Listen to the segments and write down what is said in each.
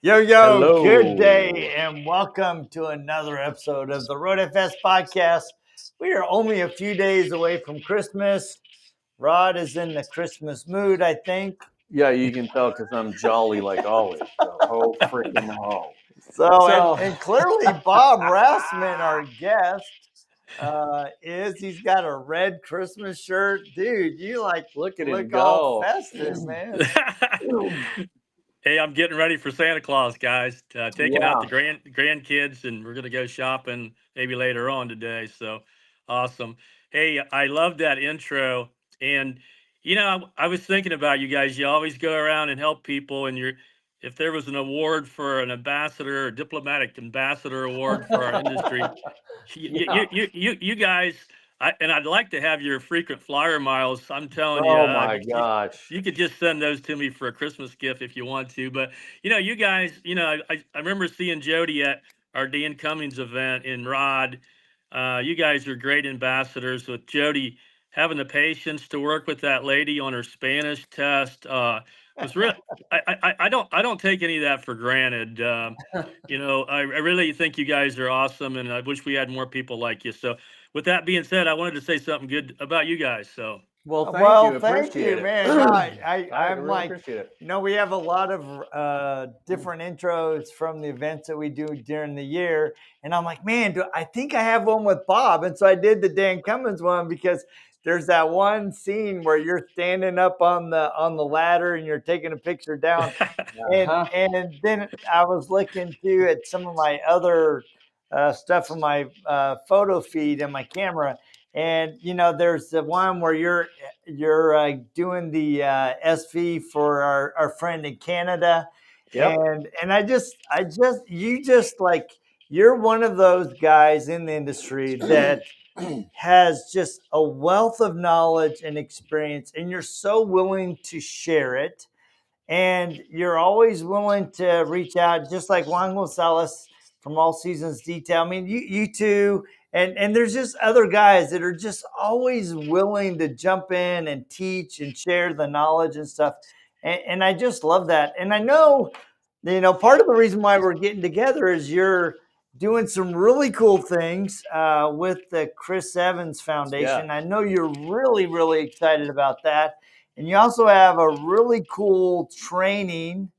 Yo, good Hello. day, and welcome to another episode of the Road FS podcast. We are only a few days away from Christmas. Rod is in the Christmas mood, I think. Yeah, you can tell because I'm jolly like always. So, ho freaking ho. So, and, So, and clearly, Bob Wrasman, our guest, he's got a red Christmas shirt. Dude, you look at him look all go. festive, man. Hey, I'm getting ready for Santa Claus, guys. Taking out Yeah. the grandkids, and we're gonna go shopping maybe later on today. So awesome! Hey, I love that intro, and I was thinking about you guys. You always go around and help people, and if there was an award for an ambassador, or diplomatic ambassador award for our industry, Yeah. you guys. And I'd like to have your frequent flyer miles. I'm telling you, Oh my gosh. you could just send those to me for a Christmas gift if you want to. But you guys, I remember seeing Jody at our Dan Cummings event in Rod. You guys are great ambassadors with Jody having the patience to work with that lady on her Spanish test. Was really I don't take any of that for granted. I really think you guys are awesome, and I wish we had more people like you. So, with that being said, I wanted to say something good about you guys. So, Well, thank you. Well, thank Appreciate you, it. man. No, I I'm really like, appreciate it. we have a lot of different intros from the events that we do during the year, and I'm like, man, I think I have one with Bob, and so I did the Dan Cummins one because there's that one scene where you're standing up on the ladder and you're taking a picture down, and Uh-huh. and then I was looking too at some of my other stuff on my photo feed and my camera. And there's the one where you're doing the SV for our friend in Canada, Yep. and you just like you're one of those guys in the industry that has just a wealth of knowledge and experience, and you're so willing to share it, and you're always willing to reach out, just like Juan Gonzalez from All Seasons Detail. I mean, you two, and there's just other guys that are just always willing to jump in and teach and share the knowledge and stuff. And I just love that. And I know, part of the reason why we're getting together is you're doing some really cool things with the Chris Evans Yeah. Foundation. I know you're really, really excited about that. And you also have a really cool training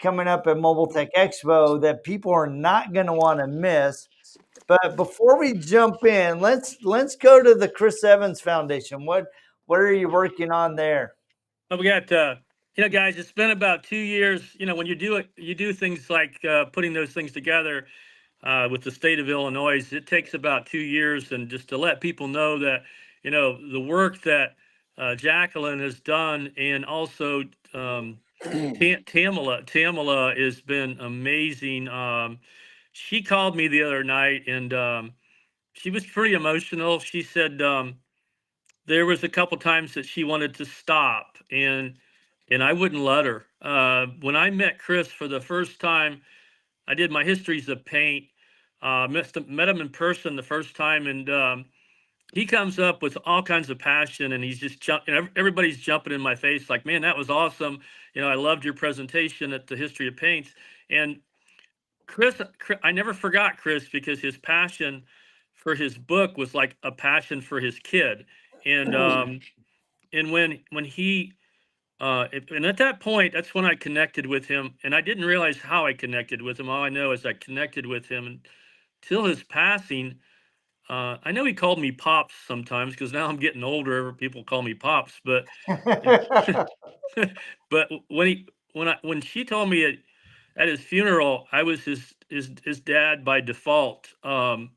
coming up at Mobile Tech Expo that people are not going to want to miss. But before we jump in, let's go to the Chris Evans Foundation. What are you working on there? well, we got guys. It's been about 2 years. When you do things like putting those things together with the state of Illinois. It takes about 2 years, and just to let people know that the work that Jacqueline has done, and also Tamala has been amazing. She called me the other night, and she was pretty emotional. She said there was a couple times that she wanted to stop, and I wouldn't let her. When I met Chris for the first time, I did my histories of paint. Met him in person the first time, and he comes up with all kinds of passion, and he's just jumping. Everybody's jumping in my face, like, "Man, that was awesome! I loved your presentation at the History of Paints." And I never forgot Chris, because his passion for his book was like a passion for his kid, and when he and at that point, that's when I connected with him, and I didn't realize how I connected with him. All I know is I connected with him until his passing. I know he called me Pops sometimes, because now I'm getting older. People call me Pops, but but when she told me at his funeral, I was his dad by default. I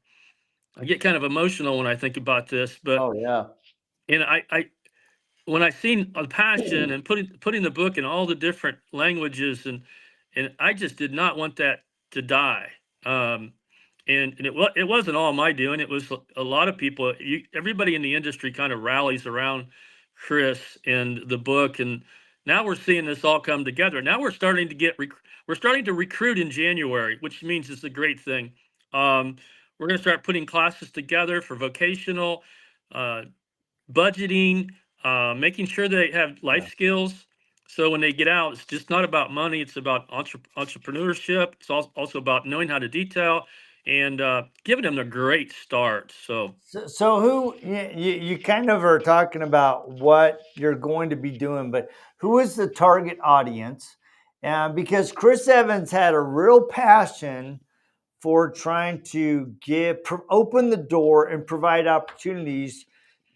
get kind of emotional when I think about this, but Oh yeah. and I when I seen a passion and putting the book in all the different languages, and I just did not want that to die. Um, and it wasn't all my doing. It was a lot of people. Everybody in the industry kind of rallies around Chris and the book, and now we're seeing this all come together. Now we're starting to recruit in January, which means it's a great thing. Um, we're going to start putting classes together for vocational. Uh, Budgeting, making sure they have Yeah. life skills. So when they get out, it's just not about money. It's about entrepreneurship. It's also about knowing how to detail and giving them a great start. So So who you kind of are talking about what you're going to be doing, but who is the target audience? Because Chris Evans had a real passion for trying to open the door and provide opportunities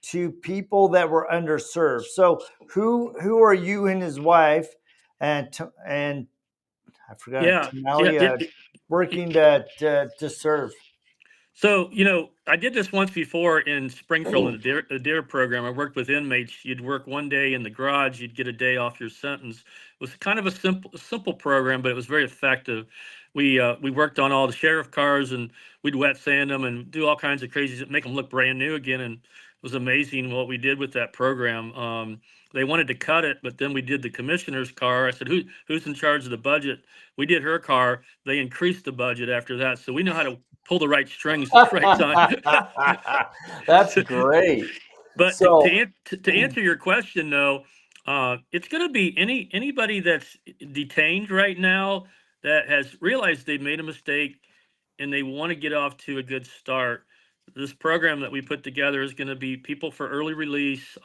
to people that were underserved. So who are you and his wife and I forgot yeah, yeah. Tamale working to serve? So, I did this once before in Springfield in the DARE program. I worked with inmates. You'd work one day in the garage, you'd get a day off your sentence. It was kind of a simple program, but it was very effective. We worked on all the sheriff cars, and we'd wet sand them and do all kinds of crazy, make them look brand new again. And it was amazing what we did with that program. They wanted to cut it, but then we did the commissioner's car. I said, who's in charge of the budget? We did her car. They increased the budget after that. So we know how to pull the right strings at the right time. That's great. But So, to answer your question, though, it's going to be anybody that's detained right now that has realized they made a mistake and they want to get off to a good start. This program that we put together is going to be people for early release.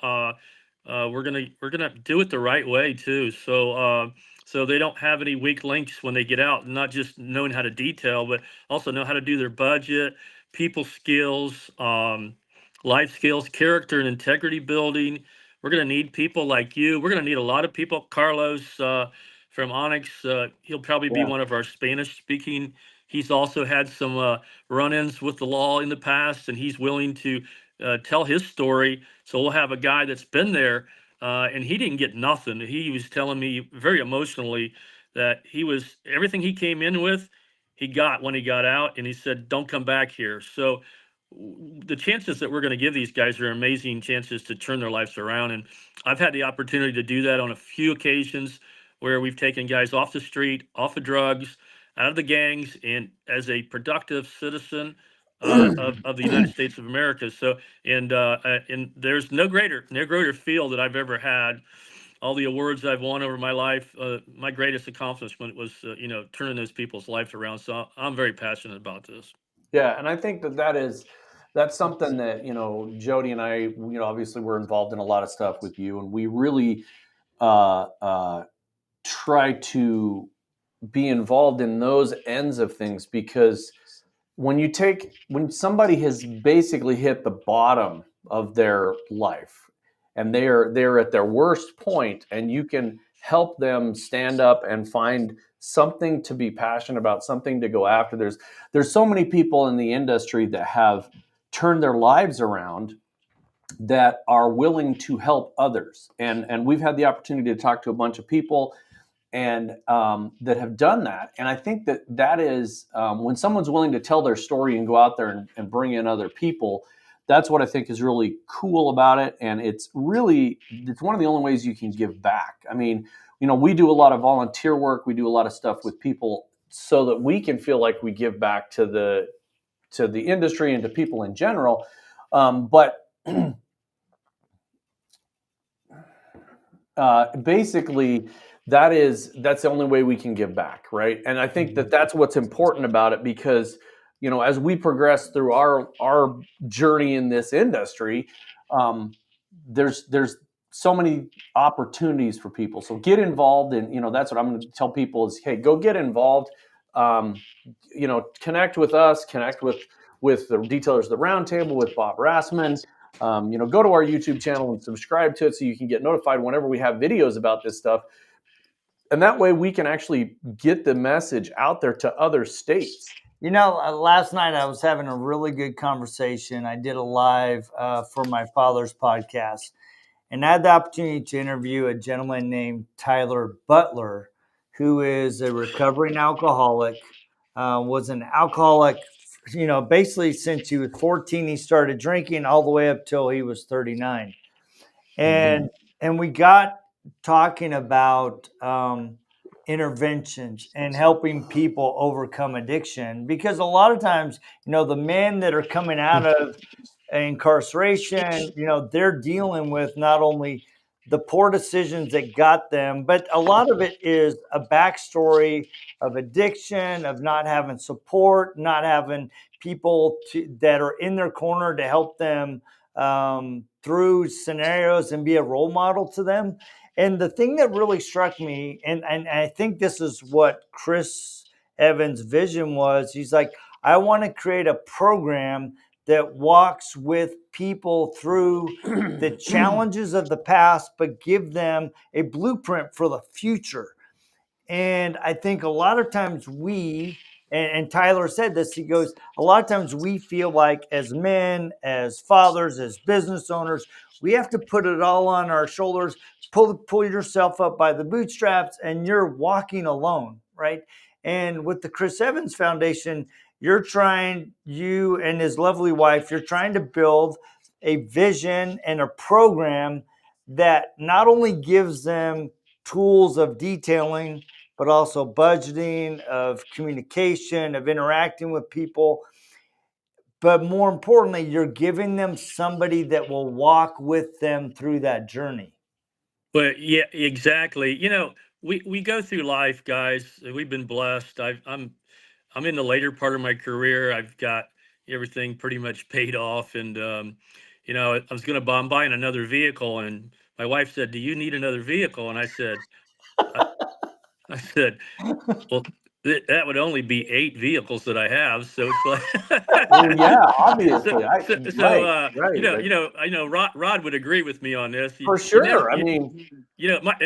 We're gonna do it the right way too. So they don't have any weak links when they get out. Not just knowing how to detail, but also know how to do their budget, people skills, life skills, character and integrity building. We're gonna need people like you. We're gonna need a lot of people. Carlos from Onyx, he'll probably be yeah, one of our Spanish speaking. He's also had some run-ins with the law in the past, and he's willing to tell his story. So we'll have a guy that's been there, and he didn't get nothing. He was telling me very emotionally that he was everything he came in with, he got when he got out, and he said, "Don't come back here." So the chances that we're going to give these guys are amazing chances to turn their lives around. And I've had the opportunity to do that on a few occasions where we've taken guys off the street, off of drugs, out of the gangs, and as a productive citizen of the United States of America. So, and there's no greater feel that I've ever had. All the awards I've won over my life, my greatest accomplishment was, turning those people's lives around. So I'm very passionate about this. yeah, and I think that's something that Jody and I, obviously we're involved in a lot of stuff with you, and we really uh, uh, try to be involved in those ends of things, because when somebody has basically hit the bottom of their life and they're at their worst point, and you can help them stand up and find something to be passionate about, something to go after. There's so many people in the industry that have turned their lives around, that are willing to help others, and we've had the opportunity to talk to a bunch of people and that have done that. And I think that is when someone's willing to tell their story and go out there and bring in other people. That's what I think is really cool about it, and it's one of the only ways you can give back. I mean, we do a lot of volunteer work, we do a lot of stuff with people, so that we can feel like we give back to the industry and to people in general. But basically, that's the only way we can give back, right? And I think that's what's important about it, because as we progress through our journey in this industry, there's so many opportunities for people. So get involved, and that's what I'm going to tell people is, hey, go get involved. um, Connect with us, connect with the Detailers of the Roundtable, with Bob Wrasman. Go to our YouTube channel and subscribe to it, so you can get notified whenever we have videos about this stuff. And that way we can actually get the message out there to other states. Last night I was having a really good conversation. I did a live for my father's podcast, and I had the opportunity to interview a gentleman named Tyler Butler, who is a recovering alcoholic, was an alcoholic, basically since he was 14, he started drinking all the way up till he was 39. And we got talking about interventions and helping people overcome addiction, because a lot of times, the men that are coming out of incarceration, they're dealing with not only the poor decisions that got them. But a lot of it is a backstory of addiction, of not having support, not having people that are in their corner to help them through scenarios and be a role model to them. And the thing that really struck me, and I think this is what Chris Evans' vision was, he's like, I want to create a program that walks with people through the challenges of the past, but give them a blueprint for the future. And I think a lot of times and Tyler said this, he goes, a lot of times we feel like as men, as fathers, as business owners, we have to put it all on our shoulders, pull yourself up by the bootstraps, and you're walking alone, right? And with the Chris Evans Foundation, you and his lovely wife, you're trying to build a vision and a program that not only gives them tools of detailing, but also budgeting, of communication, of interacting with people. But more importantly, you're giving them somebody that will walk with them through that journey. But yeah, exactly. We go through life, guys. We've been blessed. I'm in the later part of my career. I've got everything pretty much paid off, and I was going to buy. I'm buying another vehicle, and my wife said, "Do you need another vehicle?" And I, I said, well, that would only be 8 vehicles that I have. So it's like, Well, yeah, so, obviously. Right, right. Like, I know Rod would agree with me on this. for You never, sure. I mean,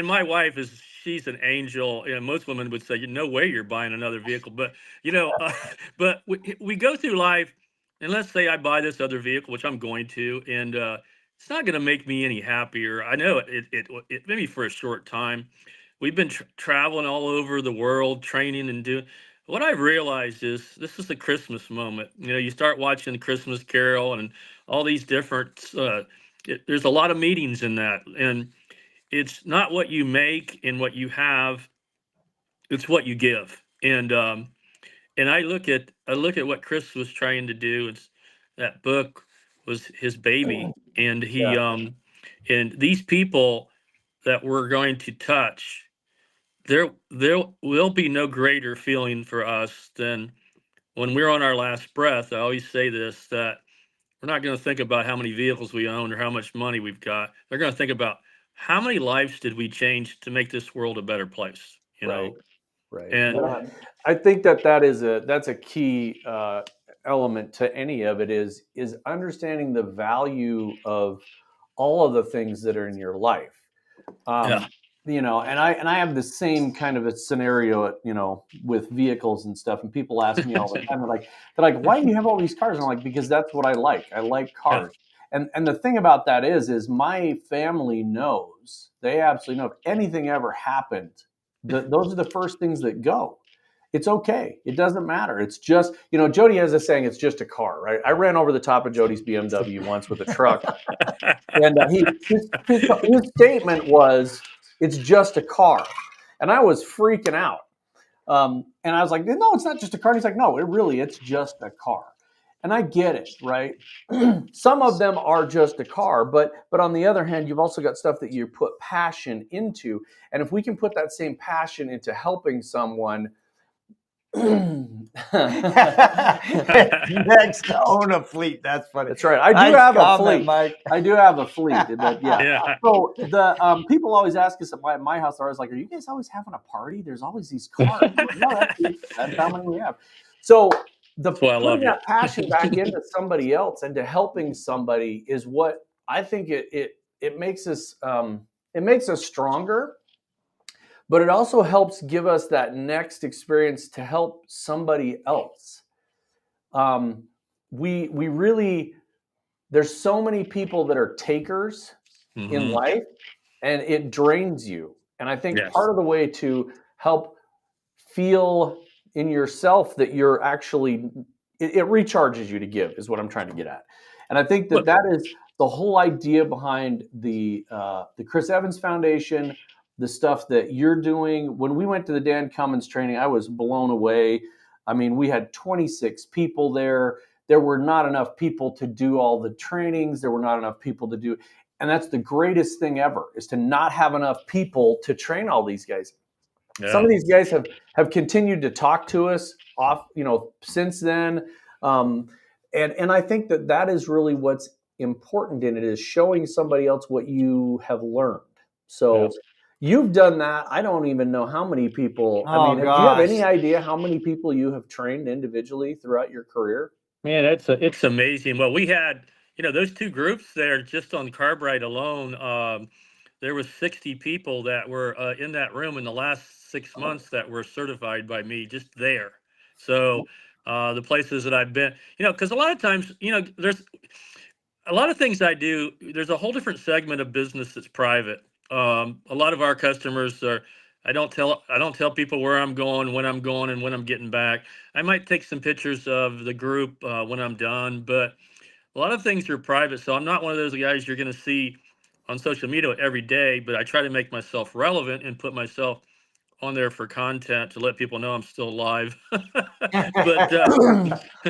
my wife she's an angel. Most women would say, no way you're buying another vehicle. But, but we go through life, and let's say I buy this other vehicle, which I'm going to, and it's not going to make me any happier. I know it maybe for a short time. We've been traveling all over the world, training and doing. What I've realized is this is the Christmas moment. You start watching the Christmas Carol and all these different. There's a lot of meetings in that, and it's not what you make and what you have; it's what you give. And I look at what Chris was trying to do. It's that book was his baby, and he yeah, and these people that we're going to touch, there will be no greater feeling for us than when we're on our last breath. I always say this, that we're not going to think about how many vehicles we own or how much money we've got. They're going to think about how many lives did we change to make this world a better place, right, right. and I think that's a key element to any of it is understanding the value of all of the things that are in your life. yeah. Um, and I have the same kind of a scenario, with vehicles and stuff. And people ask me all the time, they're like, why do you have all these cars? And I'm like, because that's what I like. I like Yeah. cars. And the thing about that is my family knows, they absolutely know, if anything ever happened, those are the first things that go. It's okay. It doesn't matter. It's just, Jody has a saying, it's just a car, right? I ran over the top of Jody's BMW once with a truck. And his statement was, "It's just a car," and I was freaking out. And I was like, "No, it's not just a car." And he's like, "No, it's just a car." And I get it, right? Some of them are just a car, but on the other hand, you've also got stuff that you put passion into, and if we can put that same passion into helping someone. Next to own a fleet. That's funny. That's right. I do Nice have a comment, fleet. Mike. I do have a fleet, but yeah. Yeah. So the people always ask us at my house. They're always like, "Are you guys always having a party? There's always these cars." I'm like, no, that's how many we have. So That's why I putting love you. that passion back into somebody else and to helping somebody is what I think it makes us stronger. But it also helps give us that next experience to help somebody else. We really, there's so many people that are takers in Hmm. life, and it drains you. And I think Yes. part of the way to help feel in yourself that you're actually, it recharges you to give, is what I'm trying to get at. And I think But that is the whole idea behind the Chris Evans Foundation, the stuff that you're doing. When we went to the Dan Cummins training, I was blown away. I mean, we had 26 people there. There were not enough people to do all the trainings. There were not enough people to do. And that's the greatest thing ever, is to not have enough people to train all these guys. Yeah. Some of these guys have continued to talk to us since then. And I think that is really what's important in it, is showing somebody else what you have learned. So you've done that. I don't even know how many people. I mean, do you have any idea how many people you have trained individually throughout your career? Man, it's amazing. Well, we had, those two groups there just on Carbrite alone. There was 60 people that were in that room in the last 6 months that were certified by me just there. So the places that I've been, because a lot of times, there's a lot of things I do. There's a whole different segment of business that's private. A lot of our customers are. I don't tell people where I'm going, when I'm going, and when I'm getting back. I might take some pictures of the group when I'm done, but a lot of things are private. So I'm not one of those guys you're going to see on social media every day. But I try to make myself relevant and put myself on there for content to let people know I'm still alive. but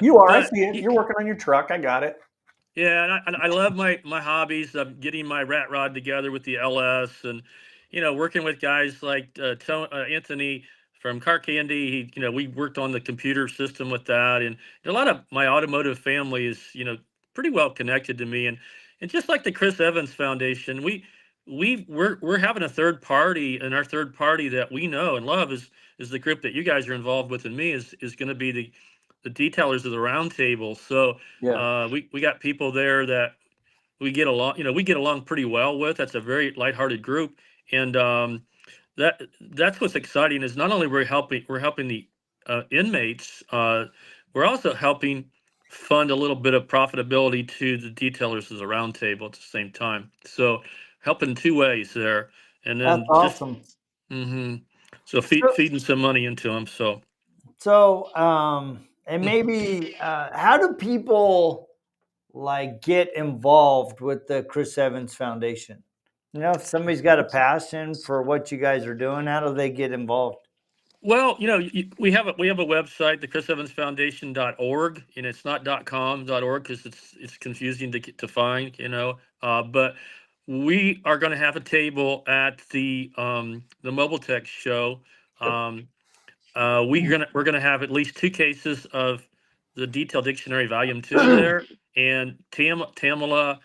You are. I but see it. You're working on your truck. I got it. Yeah, and I love my hobbies. I'm getting my rat rod together with the LS, and working with guys like Anthony from Car Candy. We worked on the computer system with that, and a lot of my automotive family is pretty well connected to me, and just like the Chris Evans Foundation, we're having a third party, and our third party that we know and love is the group that you guys are involved with, and me is going to be the detailers of the roundtable. So we got people there that we get along pretty well with. That's a very lighthearted group, and that's what's exciting, is not only we're helping the inmates, we're also helping fund a little bit of profitability to the detailers of the roundtable at the same time. So helping two ways there, and That's then awesome. hmm so feeding some money into them. So, and maybe how do people like get involved with the Chris Evans Foundation? If somebody's got a passion for what you guys are doing, how do they get involved? Well, we have a website, the chrisevansfoundation.org, and it's not .com.org because it's confusing to find, but we are going to have a table at the Mobile Tech show. Um, we're gonna have at least two cases of the Detailed Dictionary Volume 2 there, and Tamala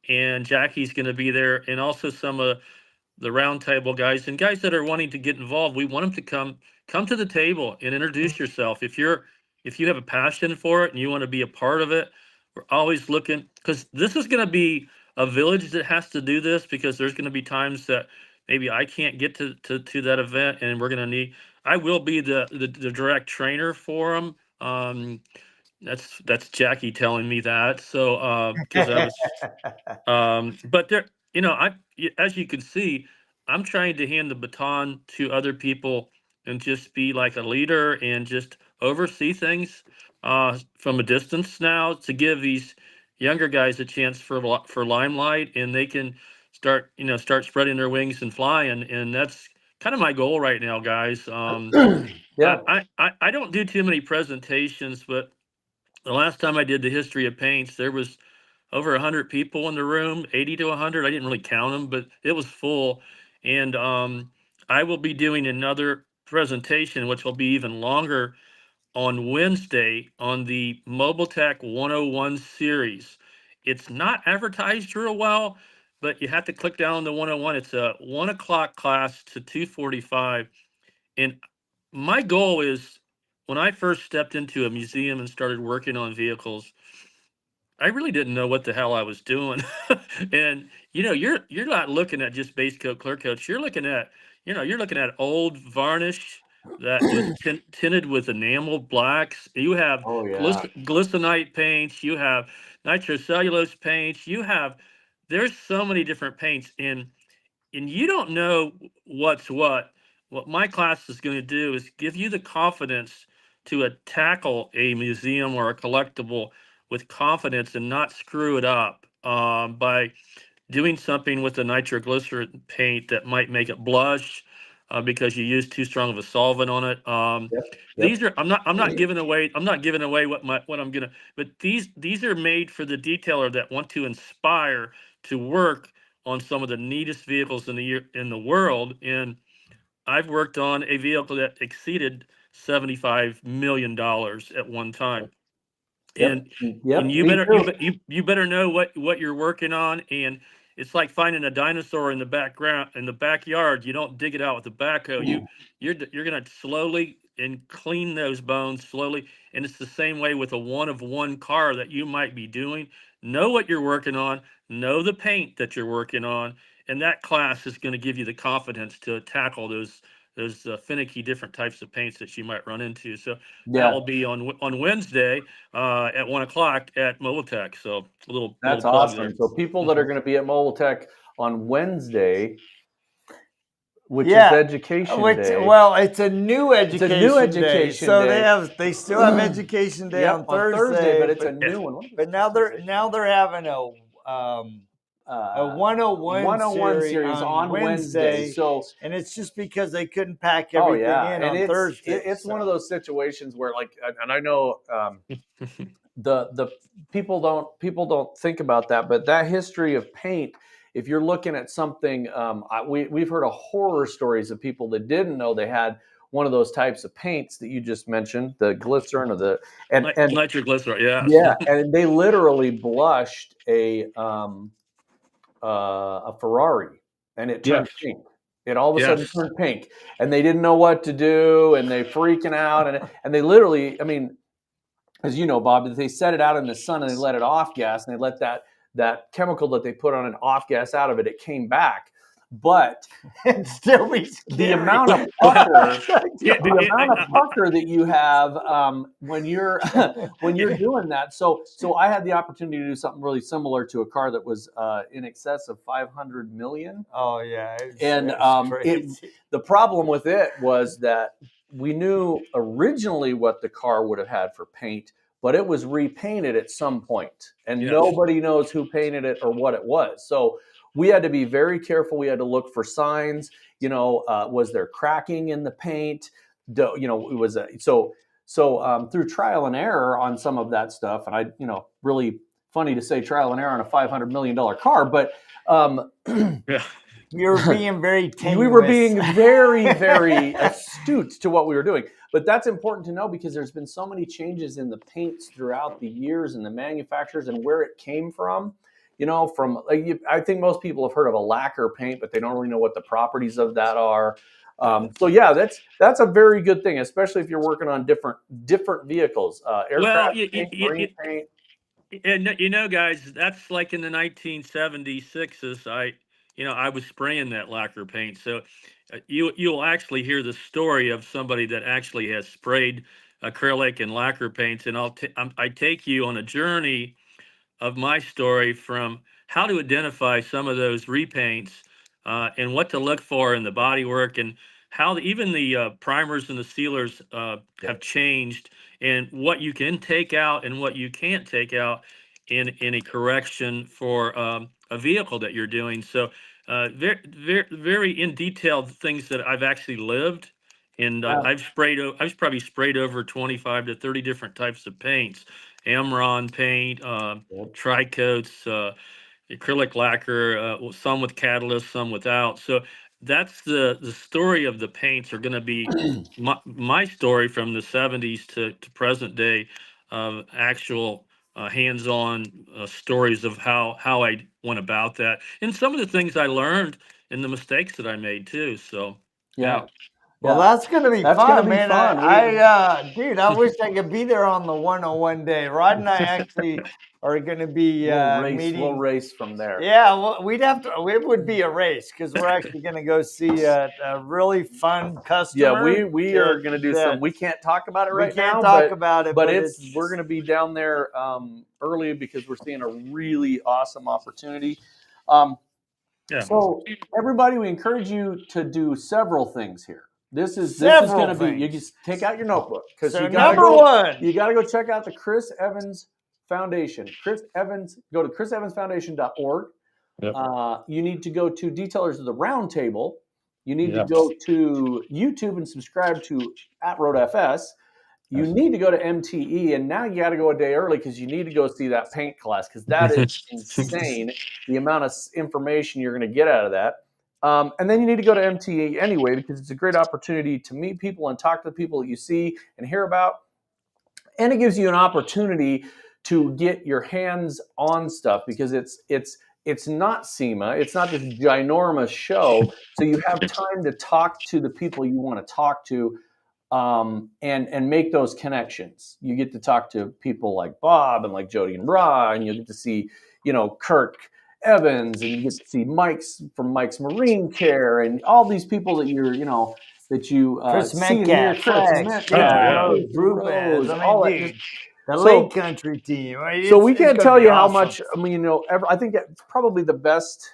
and Jackie's going to be there, and also some of the roundtable guys and guys that are wanting to get involved. We want them to come to the table and introduce yourself. If you have a passion for it and you want to be a part of it, we're always looking, because this is going to be a village that has to do this, because there's going to be times that maybe I can't get to that event, and we're going to need. I will be the direct trainer for them. That's Jackie telling me that. So because I was but there, as you can see, I'm trying to hand the baton to other people and just be like a leader and just oversee things from a distance now, to give these younger guys a chance for limelight, and they can start spreading their wings and flying. And that's kind of my goal right now, guys. Yeah. I don't do too many presentations, but the last time I did the history of paints, there was over 100 people in the room, 80 to 100. I didn't really count them, but it was full. And I will be doing another presentation, which will be even longer, on Wednesday on the Mobile Tech 101 series. It's not advertised real well, but you have to click down on the 101. It's a 1 o'clock class to 2:45. And my goal is, when I first stepped into a museum and started working on vehicles, I really didn't know what the hell I was doing. And you're not looking at just base coat, clear coats. You're looking at old varnish that was tinted with enamel blacks. You have Oh yeah. glistenite paints. You have nitrocellulose paints. There's so many different paints, and you don't know what's what. What my class is going to do is give you the confidence to tackle a museum or a collectible with confidence and not screw it up by doing something with the nitroglycerin paint that might make it blush because you use too strong of a solvent on it. Yep. These are I'm not giving away what I'm gonna, but these are made for the detailer that want to inspire to work on some of the neatest vehicles in the world. And I've worked on a vehicle that exceeded $75 million at one time. Yep. And Yep. you Me better too. you better know what you're working on. And it's like finding a dinosaur in the background in the backyard. You don't dig it out with a backhoe. You're gonna slowly and clean those bones slowly. And it's the same way with a one of one car that you might be doing. Know what you're working on, know the paint that you're working on, and that class is going to give you the confidence to tackle those finicky different types of paints that you might run into. So that Yeah, will be on Wednesday at 1 o'clock at Mobile Tech. So a little that's plug there. awesome. So people that are going to be at Mobile Tech on Wednesday, which is Yeah. Education Which, Day. well, it's a new It's a new education day. Education So Day. they still have education day Yep, on on Thursday, but Thursday, it's a new one. What is but it? now they're having a 101 101 series series on on Wednesday. Wednesday, So, and it's just because they couldn't pack oh everything yeah, in and on Thursday. it's one of So those situations where, like, and I know the people don't think about that, but that history of paint. If you're looking at something, we've heard of horror stories of people that didn't know they had one of those types of paints that you just mentioned, the glycerin or the and Nitroglycerin, yes. yeah, and they literally blushed a Ferrari, and it Yes. turned pink. It all of a sudden Yes. turned pink, and they didn't know what to do, and they freaking out, and they literally, I mean, as you know, Bob, they set it out in the sun and they let it off gas, and they let that chemical that they put on it off gas out of it. It came back, but and still be scary. the amount of pucker, that you have when you're when you're doing that. So I had the opportunity to do something really similar to a car that was in excess of 500 million. Oh yeah, And crazy. the problem with it was that we knew originally what the car would have had for paint, but it was repainted at some point, and Yes. nobody knows who painted it or what it was. So we had to be very careful. We had to look for signs. Was there cracking in the paint? It was through trial and error on some of that stuff. And really funny to say trial and error on a $500 million car, but Yeah. You were being very tenuous. we were being very, very astute to what we were doing. But that's important to know because there's been so many changes in the paints throughout the years and the manufacturers and where it came from. I think most people have heard of a lacquer paint, but they don't really know what the properties of that are. So yeah, that's a very good thing, especially if you're working on different vehicles, aircraft paint, marine paint. And guys, that's like in the 1976s. I was spraying that lacquer paint. So you'll actually hear the story of somebody that actually has sprayed acrylic and lacquer paints, and I take you on a journey of my story from how to identify some of those repaints and what to look for in the bodywork, and how even the primers and the sealers have changed, and what you can take out and what you can't take out in a correction for a vehicle that you're doing. So very, very, very in detailed things that I've actually lived. And I've probably sprayed over 25 to 30 different types of paints, Amron paint, tri-coats, acrylic lacquer, some with catalyst, some without. So that's the story of the paints are going to be my story from the 70s to present day of actual hands-on stories of how I went about that, and some of the things I learned and the mistakes that I made too. So yeah. Well, that's gonna be fun, man. Fun. Dude, I wish I could be there on the 101 day. Rod and I actually are gonna be meeting. We'll race from there. Yeah, well, we'd have to. It would be a race because we're actually gonna go see a really fun customer. Yeah, we are gonna do some. We can't talk about it right now. We can't talk about it, but we're gonna be down there early because we're seeing a really awesome opportunity. So everybody, we encourage you to do several things here. This is going to be. You just take out your notebook because you got to go check out the Chris Evans Foundation. Go to chrisevansfoundation.org. Yep. You need to go to Detailers of the Roundtable. You need to go to YouTube and subscribe to @RoadFS. you need to go to MTE, and now you got to go a day early because you need to go see that paint class because that is insane, the amount of information you're going to get out of that. And then you need to go to MTE anyway because it's a great opportunity to meet people and talk to the people that you see and hear about. And it gives you an opportunity to get your hands on stuff because it's not SEMA, it's not this ginormous show, so you have time to talk to the people you want to talk to, and make those connections. You get to talk to people like Bob and like Jody and Ra, and you get to see Kirk Evans, and you get to see Mike's from Mike's Marine Care, and all these people that that you Chris see and hear. Metcalf, Chris Flex, yeah. Metcalf, Rubens. Rose, I all mean, that. dude, the Lake So Country team. so we It's can't gonna tell be you how awesome. much. I mean, I think it's probably the best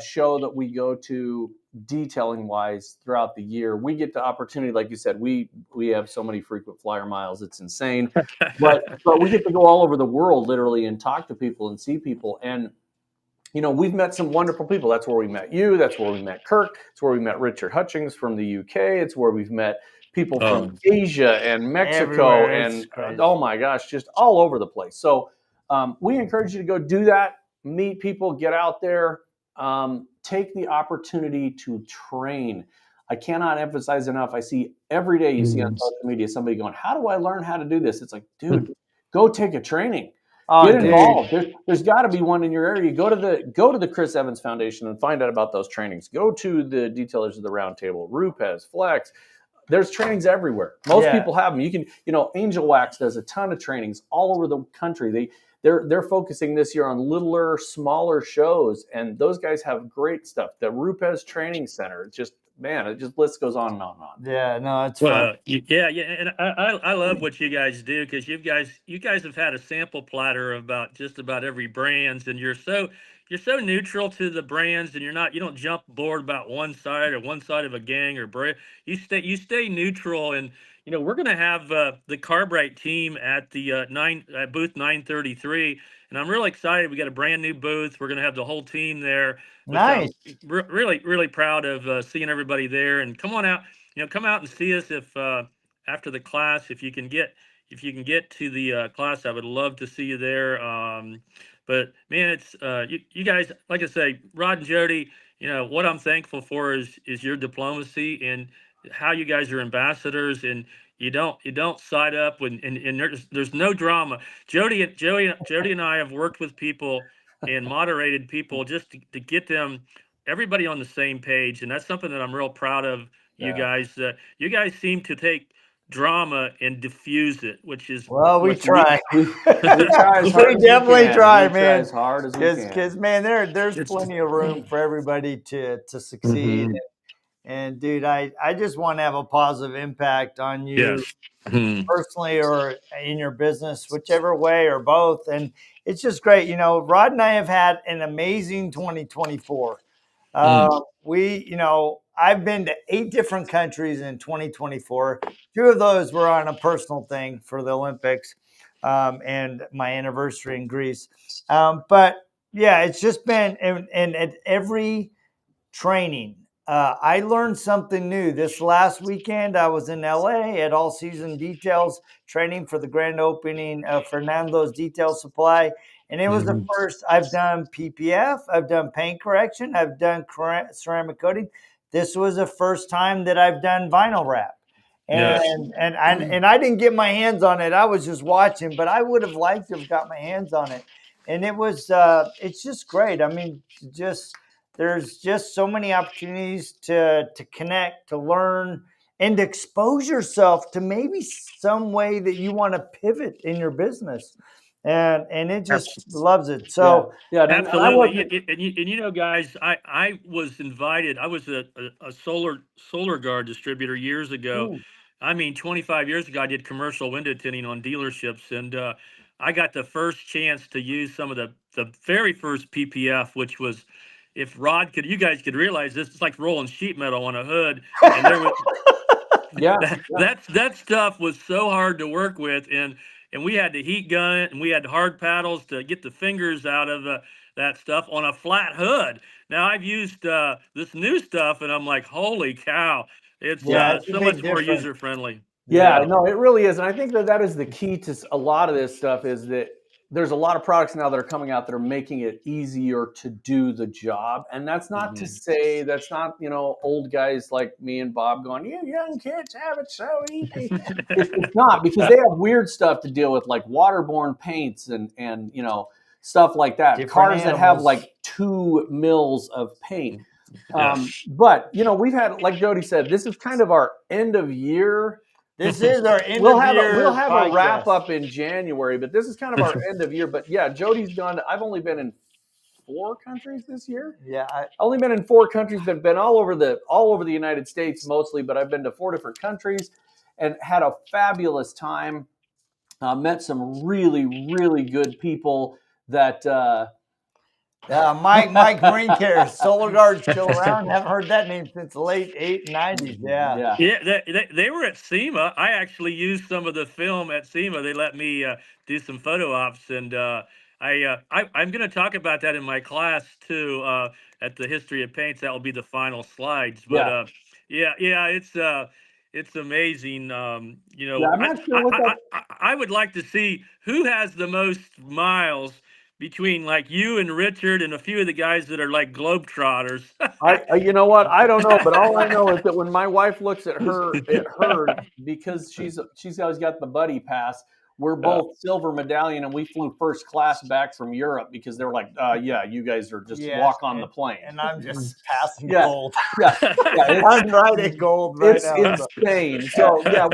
show that we go to detailing wise throughout the year. We get the opportunity, like you said, we have so many frequent flyer miles, it's insane. But we get to go all over the world literally and talk to people and see people. And we've met some wonderful people. That's where we met you. That's where we met Kirk. It's where we met Richard Hutchings from the UK. It's where we've met people from Asia and Mexico Everywhere. It's and crazy. oh my gosh, just all over the place. So we encourage you to go do that, meet people, get out there, take the opportunity to train. I cannot emphasize enough. I see every day you see on social media somebody going, "How do I learn how to do this?" It's like, dude, go take a training. Oh, Get dude. involved. There's got to be one in your area. Go to the Chris Evans Foundation and find out about those trainings. Go to the Detailers of the Roundtable, Rupes, Flex. There's trainings everywhere. Most people have them. You can, Angel Wax does a ton of trainings all over the country. They're focusing this year on littler, smaller shows, and those guys have great stuff. The Rupes Training Center, it just list goes on and on and on. Yeah, no, it's fun. Yeah, and I love what you guys do because you guys have had a sample platter about just about every brands, and you're so neutral to the brands, and you don't jump board about one side of a gang or brand. You stay neutral, and we're gonna have the Carbright team at the booth 933, and I'm really excited. We got a brand new booth. We're gonna have the whole team there. Nice. Really proud of seeing everybody there, and come on out. Come out and see us if after the class, if you can get to the class, I would love to see you there. But man, it's you guys, like I say, Rod and Jody. What I'm thankful for is your diplomacy and how you guys are ambassadors, and you don't side up and there's no drama. Jody and I have worked with people and moderated people just to get them everybody on the same page, and that's something that I'm real proud of. You guys, you guys seem to take drama and diffuse it, which is we try. We try as hard We as definitely we can. try, We man. try as hard as we can. Because man, there's plenty of room for everybody to succeed. And dude, I just want to have a positive impact on you personally or in your business, whichever way or both. And it's just great. Rod and I have had an amazing 2024. I've been to 8 different countries in 2024. 2 of those were on a personal thing for the Olympics, and my anniversary in Greece. But yeah, it's just been, and at every training, I learned something new. This last weekend, I was in LA at All Season Details training for the grand opening of Fernando's Detail Supply. And it was the first. I've done PPF, I've done paint correction, I've done ceramic coating. This was the first time that I've done vinyl wrap. And I didn't get my hands on it. I was just watching, but I would have liked to have got my hands on it. And it was it's just great. I mean, there's just so many opportunities to connect, to learn, and to expose yourself to maybe some way that you want to pivot in your business. And it just loves it. So absolutely. And guys, I was invited. I was a solar guard distributor years ago. I mean, 25 years ago, I did commercial window tinting on dealerships, and I got the first chance to use some of the very first PPF, which was, if you guys could realize this, it's like rolling sheet metal on a hood, and there was that stuff was so hard to work with, and we had to heat gun it, and we had hard paddles to get the fingers out of that stuff on a flat hood. Now I've used this new stuff, and I'm like, holy cow, it's so much more user friendly. Yeah, no, it really is. And I think that is the key to a lot of this stuff is that there's a lot of products now that are coming out that are making it easier to do the job. And that's not to say that's not, old guys like me and Bob going, you young kids have it so easy. It's not, because they have weird stuff to deal with, like waterborne paints and stuff like that. Different Cars that have animals. like 2 mils of paint. But we've had, like Jody said, this is kind of our end of year. This is our end We'll of have year. a podcast. wrap up in January, but this is kind of our end of year. But yeah, Jody's gone. I've only been in 4 countries this year. Yeah, I've only been in 4 countries, but been all over the United States mostly. But I've been to 4 different countries and had a fabulous time. Met some really, really good people that. Mike Marine Care, Solar Guard, still around. Haven't heard that name since the late 90s. Yeah. They were at SEMA. I actually used some of the film at SEMA. They let me do some photo ops, and I'm going to talk about that in my class too at the History of Paints. That will be the final slides. But it's amazing. I'm not sure what I would like to see who has the most miles between like you and Richard and a few of the guys that are like globetrotters. You know what? I don't know, but all I know is that when my wife looks at her, because she's always got the buddy pass. We're both silver medallion, and we flew first class back from Europe because they were like, you guys are just walk on the plane. And I'm just passing Yeah. gold. Yeah, I'm right at gold right it's now. insane. So yeah,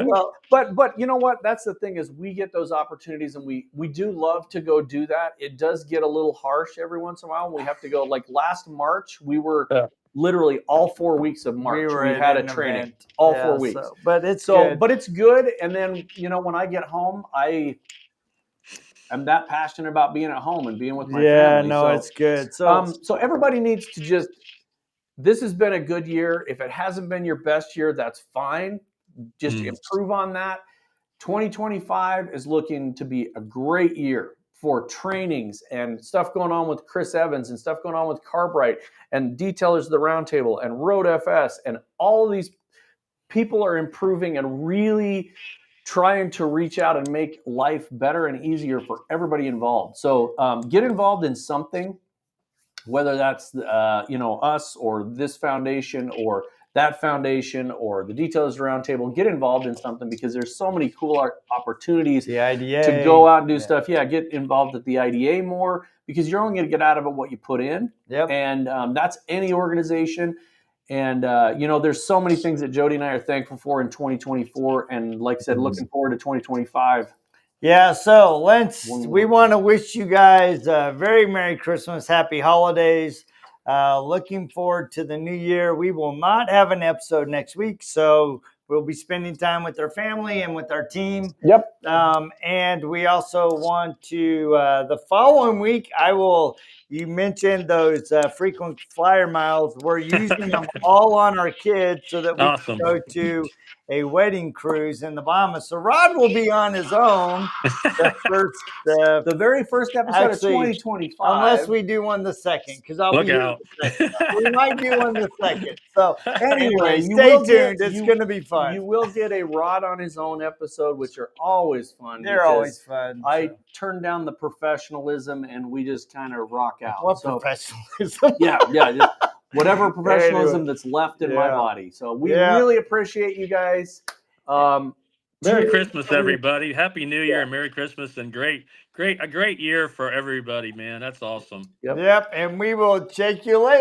but you know what? That's the thing is we get those opportunities, and we do love to go do that. It does get a little harsh every once in a while. We have to go. Like last March, we were literally all 4 weeks of March. We had a training event. All 4 weeks. But it's good. And then when I get home, I'm that passionate about being at home and being with my family. Yeah, no, it's good. So everybody needs to just. This has been a good year. If it hasn't been your best year, that's fine. Just improve on that. 2025 is looking to be a great year for trainings and stuff going on with Chris Evans and stuff going on with Carbright and Detailers of the Roundtable and Road FS, and all of these people are improving and really trying to reach out and make life better and easier for everybody involved. So get involved in something. Whether that's us or this foundation or that foundation or the Detailers Roundtable, get involved in something because there's so many cool opportunities the IDA, to go out and do stuff. Yeah, get involved at the IDA more because you're only going to get out of it what you put in. Yep. And that's any organization. And, there's so many things that Jody and I are thankful for in 2024. And like I said, looking forward to 2025. Yeah, so we want to wish you guys a very Merry Christmas, Happy Holidays. Looking forward to the new year. We will not have an episode next week, so we'll be spending time with our family and with our team. Yep. And we also want to, the following week, you mentioned those frequent flyer miles. We're using them all on our kids so that we can go to a wedding cruise in the Bahamas. So Rod will be on his own the very first episode of 2025. Unless we do one the second, because I'll be here the second. We might do one the second. So anyway, stay tuned. It's going to be fun. You will get a Rod on his own episode, which are always fun. They're always fun. I turn down the professionalism, and we just kind of rock out. What professionalism? Yeah. Just whatever professionalism that's left in my body. So we really appreciate you guys. Merry Christmas, everybody. Happy New Year and Merry Christmas, and a great year for everybody, man. That's awesome. Yep. And we will check you later.